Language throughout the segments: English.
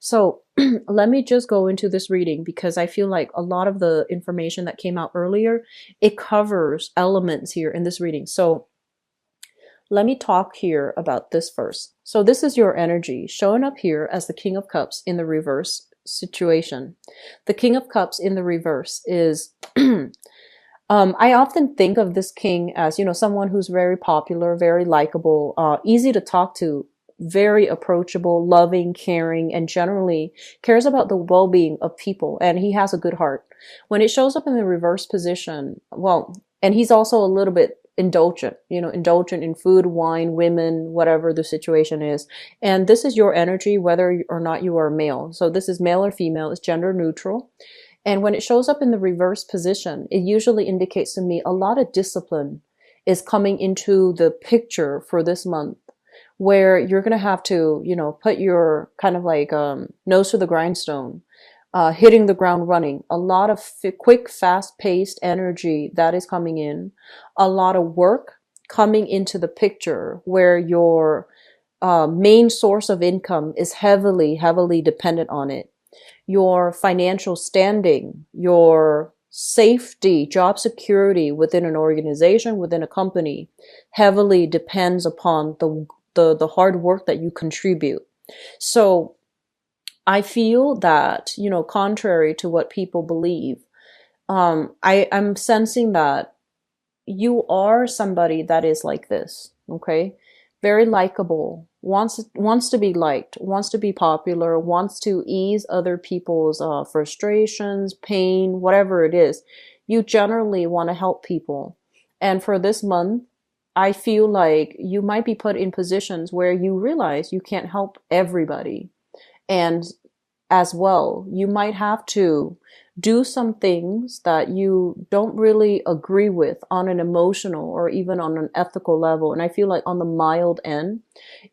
So let me just go into this reading because I feel like a lot of the information that came out earlier, it covers elements here in this reading. So let me talk here about this first. So this is your energy showing up here as the King of Cups in the reverse situation. The King of Cups in the reverse is I often think of this king as, someone who's very popular, very likable, easy to talk to, very approachable, loving, caring, and generally cares about the well-being of people. And he has a good heart. When it shows up in the reverse position, well, and he's also a little bit indulgent, indulgent in food, wine, women, whatever the situation is. And this is your energy, whether or not you are male. So this is male or female, it's gender neutral. And when it shows up in the reverse position, it usually indicates to me a lot of discipline is coming into the picture for this month, where you're going to have to, put your kind of like nose to the grindstone, hitting the ground running. A lot of quick, fast-paced energy that is coming in. A lot of work coming into the picture where your main source of income is heavily, heavily dependent on it. Your financial standing, your safety, job security within an organization, within a company, heavily depends upon the hard work that you contribute. So I feel that, contrary to what people believe, I'm sensing that you are somebody that is like this, okay? Very likable, wants to be liked, wants to be popular, wants to ease other people's frustrations, pain, whatever it is. You generally want to help people. And for this month, I feel like you might be put in positions where you realize you can't help everybody. And as well, you might have to do some things that you don't really agree with on an emotional or even on an ethical level. And I feel like on the mild end,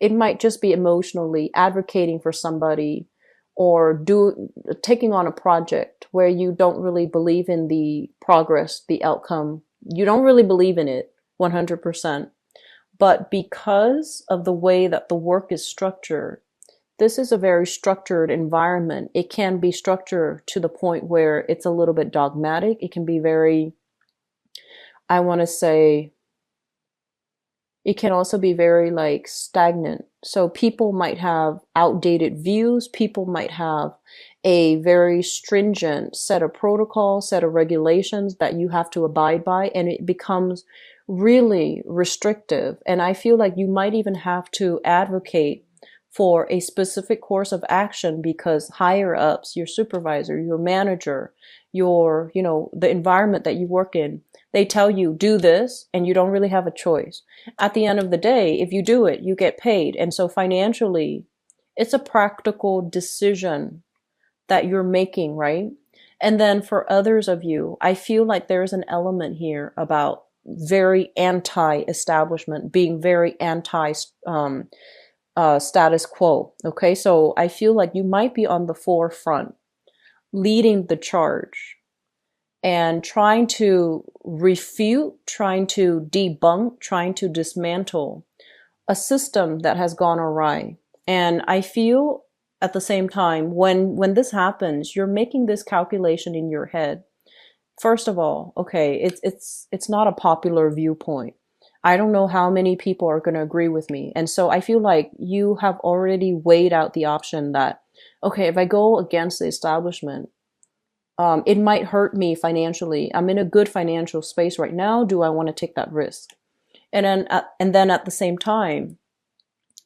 it might just be emotionally advocating for somebody or taking on a project where you don't really believe in the progress, the outcome. You don't really believe in it 100%. But because of the way that the work is structured, this is a very structured environment. It can be structured to the point where it's a little bit dogmatic. It can be very, I want to say, it can also be very like stagnant. So people might have outdated views. People might have a very stringent set of protocols, set of regulations that you have to abide by, and it becomes really restrictive. And I feel like you might even have to advocate for a specific course of action because higher ups, your supervisor, your manager, your, the environment that you work in, they tell you do this and you don't really have a choice. At the end of the day, if you do it, you get paid. And so financially, it's a practical decision that you're making, right? And then for others of you, I feel like there's an element here about very anti-establishment, being very anti status quo. Okay, so I feel like you might be on the forefront, leading the charge and trying to refute, trying to debunk, trying to dismantle a system that has gone awry. And I feel at the same time, when this happens, you're making this calculation in your head. First of all, okay, it's not a popular viewpoint. I don't know how many people are going to agree with me. And so I feel like you have already weighed out the option that, okay, if I go against the establishment, it might hurt me financially. I'm in a good financial space right now. Do I want to take that risk? And then at the same time,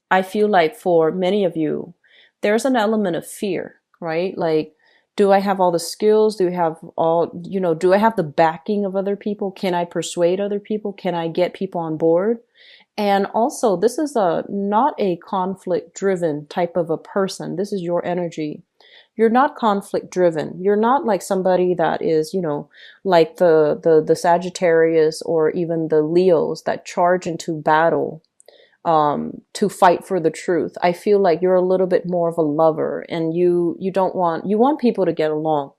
I feel like for many of you, there's an element of fear, right? Like, do I have all the skills? Do I have do I have the backing of other people? Can I persuade other people? Can I get people on board? And also, this is not a conflict driven type of a person. This is your energy. You're not conflict driven. You're not like somebody that is, like the Sagittarius or even the Leos that charge into battle to fight for the truth. I feel like you're a little bit more of a lover and you want people to get along,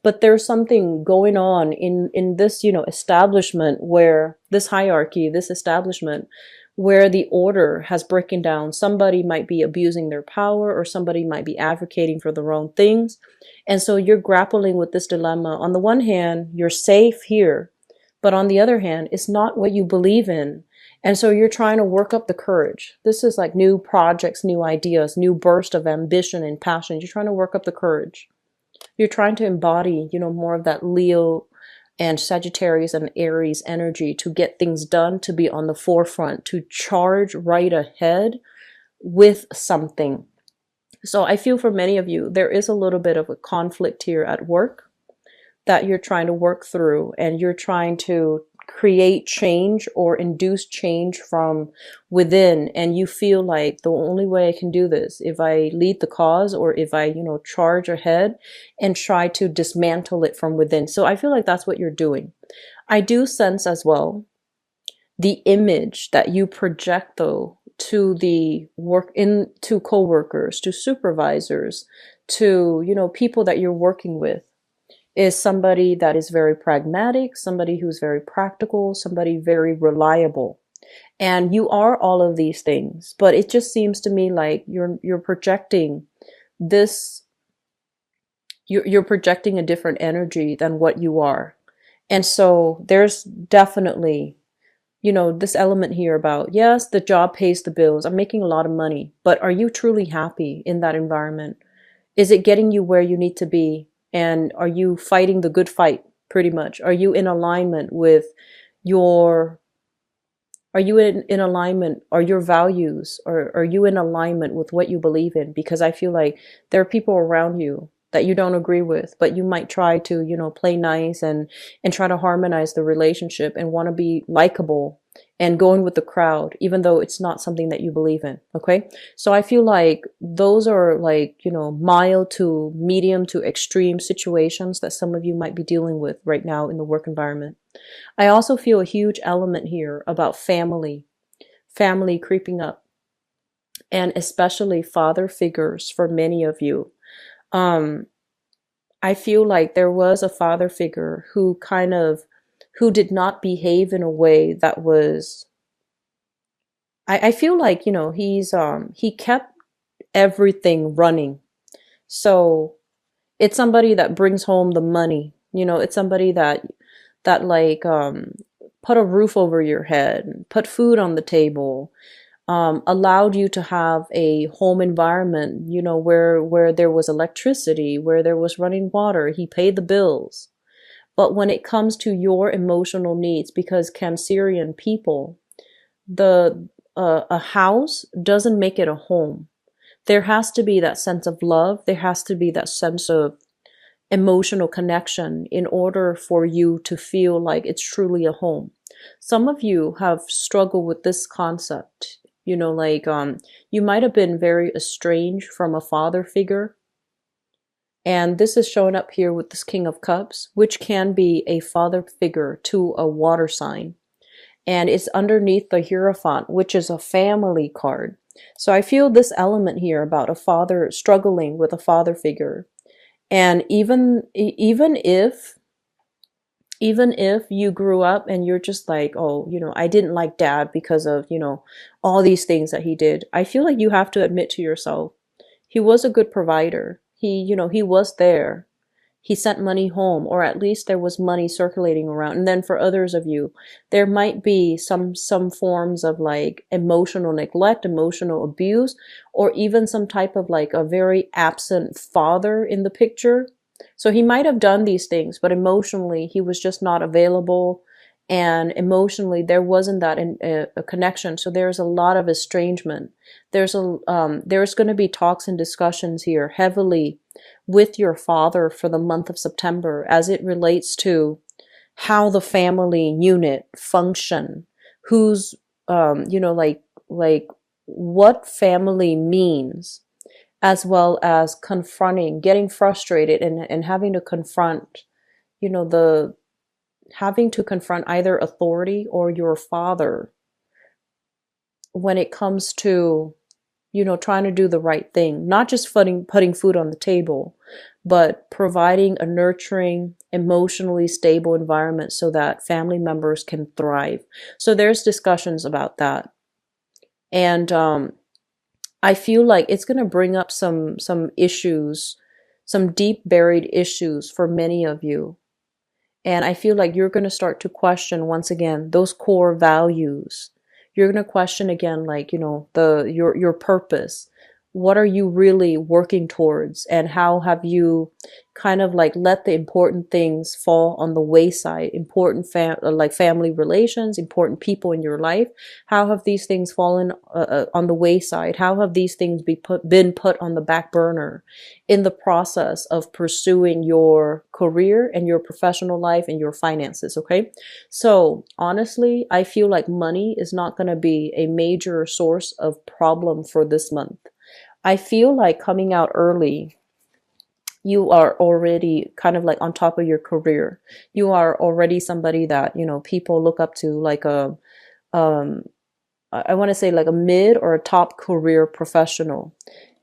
but there's something going on in this, establishment where this hierarchy, this establishment where the order has broken down. Somebody might be abusing their power, or somebody might be advocating for the wrong things. And so you're grappling with this dilemma. On the one hand, you're safe here, but on the other hand, it's not what you believe in. And so you're trying to work up the courage. This is like new projects, new ideas, new burst of ambition and passion. You're trying to work up the courage. You're trying to embody, more of that Leo and Sagittarius and Aries energy to get things done, to be on the forefront, to charge right ahead with something. So I feel for many of you, there is a little bit of a conflict here at work that you're trying to work through, and you're trying to create change or induce change from within. And you feel like the only way I can do this, if I lead the cause, or if I, charge ahead and try to dismantle it from within. So I feel like that's what you're doing. I do sense as well the image that you project, though, to the to coworkers, to supervisors, to, people that you're working with, is somebody that is very pragmatic, somebody who's very practical, somebody very reliable. And you are all of these things, but it just seems to me like you're projecting this, you're projecting a different energy than what you are. And so there's definitely, this element here about, yes, the job pays the bills, I'm making a lot of money, but are you truly happy in that environment? Is it getting you where you need to be? And are you fighting the good fight, pretty much? Are you in alignment with are you in alignment, are your values, or are you in alignment with what you believe in? Because I feel like there are people around you that you don't agree with, but you might try to, play nice and try to harmonize the relationship and want to be likable and going with the crowd, even though it's not something that you believe in. Okay. So I feel like those are like, mild to medium to extreme situations that some of you might be dealing with right now in the work environment. I also feel a huge element here about family creeping up, and especially father figures for many of you. I feel like there was a father figure who did not behave in a way that was, I feel like, he kept everything running. So it's somebody that brings home the money, it's somebody that like, put a roof over your head, put food on the table, allowed you to have a home environment, where there was electricity, where there was running water. He paid the bills. But when it comes to your emotional needs, because Cancerian people, a house doesn't make it a home. There has to be that sense of love. There has to be that sense of emotional connection in order for you to feel like it's truly a home. Some of you have struggled with this concept. You might have been very estranged from a father figure. And this is showing up here with this King of Cups, which can be a father figure to a water sign. And it's underneath the Hierophant, which is a family card. So I feel this element here about a father struggling with a father figure. And even if you grew up and you're just like, oh, I didn't like dad because of, all these things that he did, I feel like you have to admit to yourself, he was a good provider. He was there. He sent money home, or at least there was money circulating around. And then for others of you, there might be some forms of like emotional neglect, emotional abuse, or even some type of like a very absent father in the picture. So he might have done these things, but emotionally he was just not available. And emotionally there wasn't that a connection. So there's a lot of estrangement. There's going to be talks and discussions here heavily with your father for the month of September as it relates to how the family unit function, who's, like what family means, as well as confronting, getting frustrated and having to confront, having to confront either authority or your father when it comes to, trying to do the right thing, not just putting food on the table, but providing a nurturing, emotionally stable environment so that family members can thrive. So there's discussions about that. And I feel like it's going to bring up some issues, some deep buried issues for many of you. And I feel like you're going to start to question once again those core values. You're going to question again, like, your purpose. What are you really working towards? And how have you kind of like let the important things fall on the wayside? Important like family relations, important people in your life. How have these things fallen on the wayside? How have these things been put on the back burner in the process of pursuing your career and your professional life and your finances? Okay. So honestly, I feel like money is not going to be a major source of problem for this month. I feel like coming out early, you are already kind of like on top of your career. You are already somebody that, people look up to, like um, I want to say like a mid or a top career professional.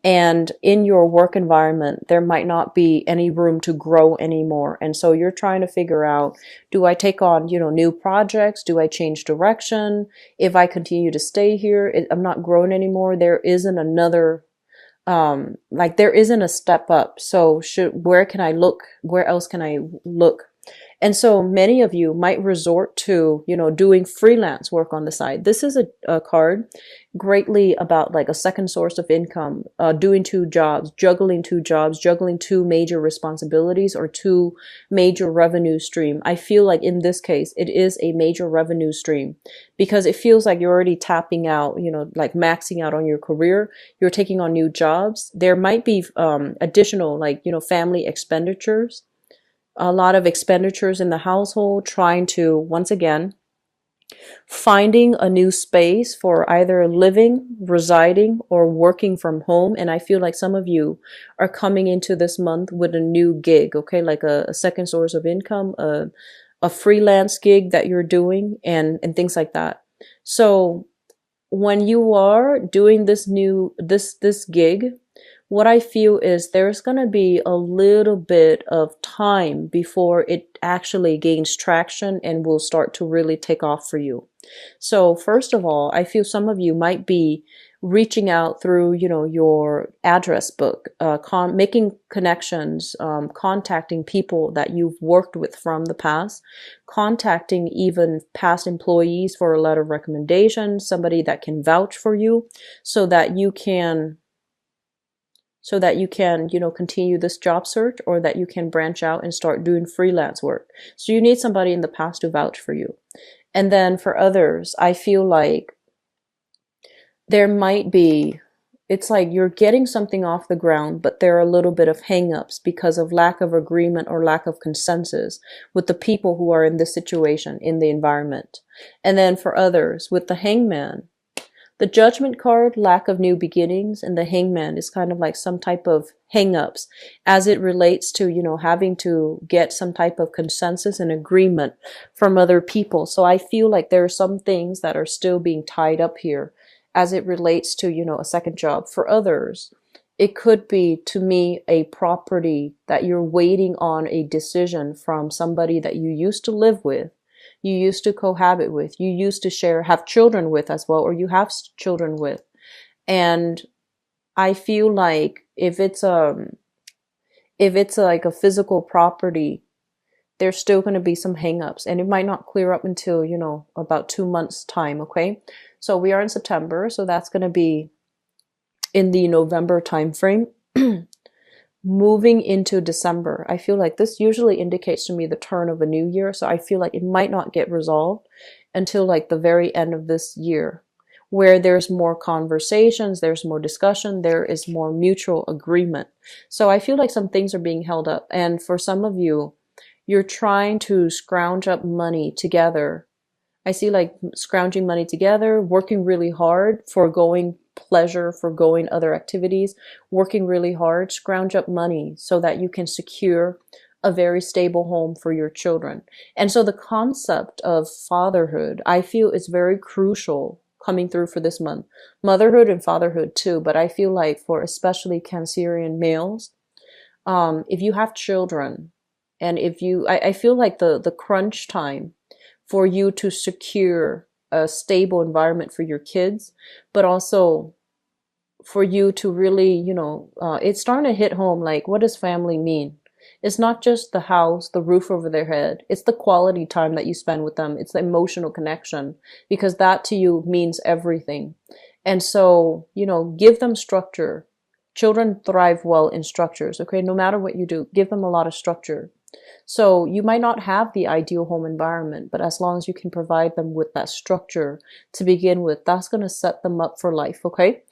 And in your work environment, there might not be any room to grow anymore. And so you're trying to figure out, do I take on, new projects? Do I change direction? If I continue to stay here, I'm not growing anymore. There isn't another like there isn't a step up. So where can I look? Where else can I look? And so many of you might resort to, doing freelance work on the side. This is a card greatly about like a second source of income, doing two jobs, juggling two major responsibilities or two major revenue stream. I feel like in this case, it is a major revenue stream because it feels like you're already tapping out, like maxing out on your career. You're taking on new jobs. There might be additional like, family expenditures, a lot of expenditures in the household, trying to, once again, finding a new space for either living, residing, or working from home. And I feel like some of you are coming into this month with a new gig, okay, like a second source of income, a freelance gig that you're doing, and things like that. So when you are doing this gig, what I feel is there's going to be a little bit of time before it actually gains traction and will start to really take off for you. So first of all, I feel some of you might be reaching out through, your address book, making connections, contacting people that you've worked with from the past, contacting even past employees for a letter of recommendation, somebody that can vouch for you so that you can continue this job search, or that you can branch out and start doing freelance work. So you need somebody in the past to vouch for you. And then for others, I feel like there might be, it's like you're getting something off the ground, but there are a little bit of hangups because of lack of agreement or lack of consensus with the people who are in this situation, in the environment. And then for others, with the Hangman, the Judgment card, lack of new beginnings, and the Hangman is kind of like some type of hang-ups as it relates to, having to get some type of consensus and agreement from other people. So I feel like there are some things that are still being tied up here as it relates to, a second job. For others, it could be, to me, a property that you're waiting on a decision from somebody that you used to live with, you used to cohabit with, you used to have children with as well, or you have children with. And I feel like if it's like a physical property, there's still going to be some hangups, and it might not clear up until, about 2 months time. Okay. So we are in September. So that's going to be in the November time frame. Moving into December, I feel like this usually indicates to me the turn of a new year. So I feel like it might not get resolved until like the very end of this year, where there's more conversations, there's more discussion, there is more mutual agreement. So I feel like some things are being held up. And for some of you, you're trying to scrounge up money together. I see like scrounging money together, working really hard, foregoing pleasure, foregoing other activities, working really hard, scrounge up money so that you can secure a very stable home for your children. And so the concept of fatherhood, I feel, is very crucial coming through for this month. Motherhood and fatherhood too, but I feel like for especially Cancerian males, if you have children, and if you, I feel like the crunch time for you to secure a stable environment for your kids, but also for you to really, it's starting to hit home. Like, what does family mean? It's not just the house, the roof over their head. It's the quality time that you spend with them. It's the emotional connection, because that to you means everything. And so, give them structure. Children thrive well in structures, okay? No matter what you do, give them a lot of structure. So you might not have the ideal home environment, but as long as you can provide them with that structure to begin with, that's going to set them up for life, okay?